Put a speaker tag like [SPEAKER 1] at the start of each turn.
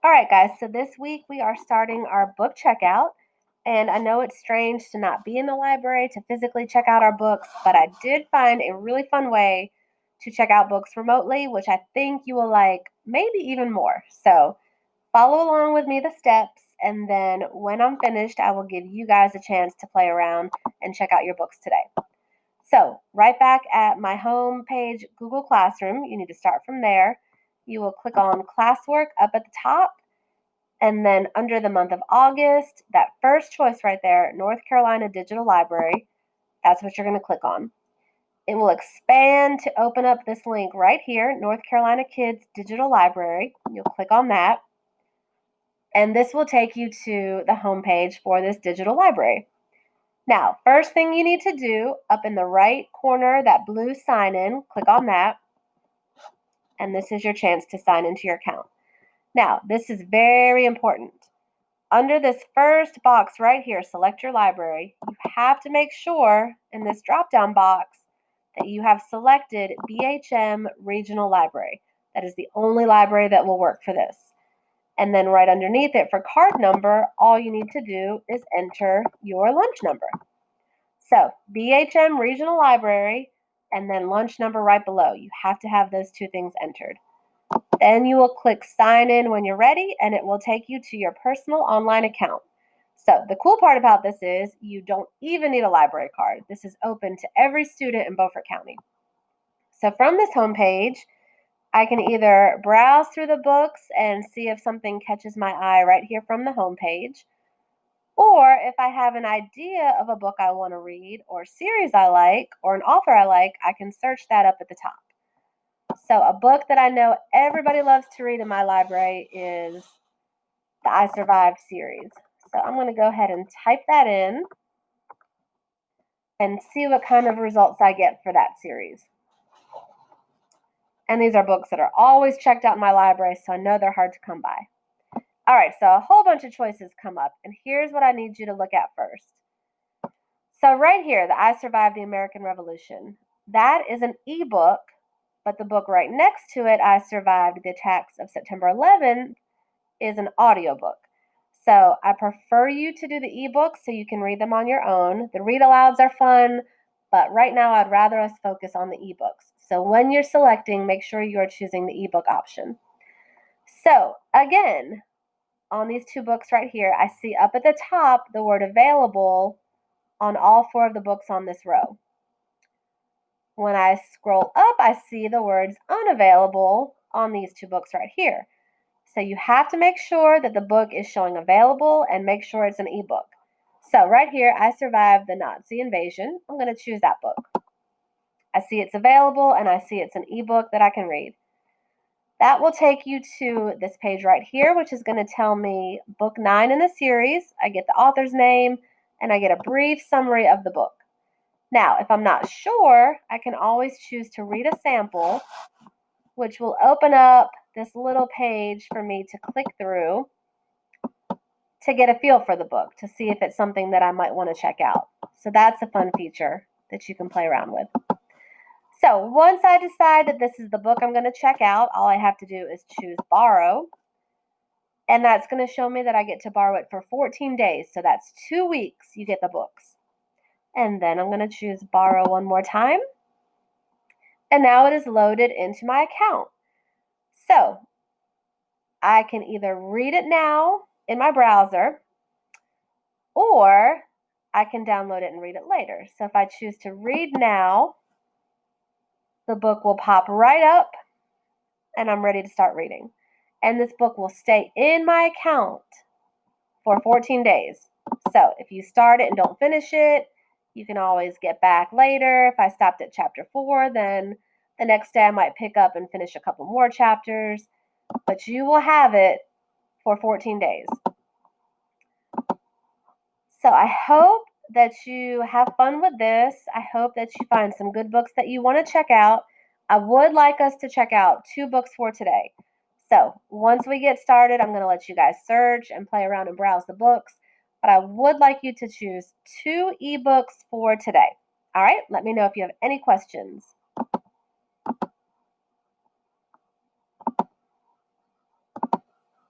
[SPEAKER 1] All right, guys, so this week we are starting our book checkout. And I know it's strange to not be in the library to physically check out our books, but I did find a really fun way to check out books remotely, which I think you will like maybe even more. So follow along with me the steps, and then when I'm finished, I will give you guys a chance to play around and check out your books today. So, right back at my home page, Google Classroom, you need to start from there. You will click on classwork up at the top, and then under the month of August, that first choice right there, North Carolina Digital Library, that's what you're going to click on. It will expand to open up this link right here, North Carolina Kids Digital Library. You'll click on that, and this will take you to the home page for this digital library. Now, first thing you need to do, up in the right corner, that blue sign in, click on that, and this is your chance to sign into your account. Now, this is very important. Under this first box right here, select your library, you have to make sure in this drop-down box that you have selected BHM Regional Library. That is the only library that will work for this. And then right underneath it for card number, all you need to do is enter your lunch number. So BHM Regional Library and then lunch number right below. You have to have those two things entered. Then you will click sign in when you're ready, and it will take you to your personal online account. So the cool part about this is you don't even need a library card. This is open to every student in Beaufort County. So from this homepage, I can either browse through the books and see if something catches my eye right here from the homepage, or if I have an idea of a book I want to read, or series I like, or an author I like, I can search that up at the top. So a book that I know everybody loves to read in my library is the I Survived series. So I'm going to go ahead and type that in and see what kind of results I get for that series. And these are books that are always checked out in my library, so I know they're hard to come by. All right, so a whole bunch of choices come up, and here's what I need you to look at first. So right here, the I Survived the American Revolution, that is an ebook, but the book right next to it, I Survived the Attacks of September 11th, is an audiobook. So I prefer you to do the ebooks so you can read them on your own. The read alouds are fun, but right now I'd rather us focus on the ebooks. So when you're selecting, make sure you are choosing the ebook option. So again, on these two books right here, I see up at the top the word available on all four of the books on this row. When I scroll up, I see the words unavailable on these two books right here. So you have to make sure that the book is showing available and make sure it's an ebook. So right here, I Survived the Nazi Invasion. I'm going to choose that book. I see it's available and I see it's an ebook that I can read. That will take you to this page right here, which is going to tell me book 9 in the series. I get the author's name and I get a brief summary of the book. Now, if I'm not sure, I can always choose to read a sample, which will open up this little page for me to click through to get a feel for the book, to see if it's something that I might want to check out. So that's a fun feature that you can play around with. So once I decide that this is the book I'm going to check out, all I have to do is choose borrow. And that's going to show me that I get to borrow it for 14 days. So that's 2 weeks you get the books. And then I'm going to choose borrow one more time. And now it is loaded into my account. So I can either read it now in my browser, or I can download it and read it later. So if I choose to read now, the book will pop right up and I'm ready to start reading. And this book will stay in my account for 14 days. So if you start it and don't finish it, you can always get back later. If I stopped at chapter 4, then the next day I might pick up and finish a couple more chapters. But you will have it for 14 days. So I hope that you have fun with this. I hope that you find some good books that you want to check out. I would like us to check out 2 books for today. So once we get started, I'm going to let you guys search and play around and browse the books. But I would like you to choose 2 ebooks for today. All right, let me know if you have any questions.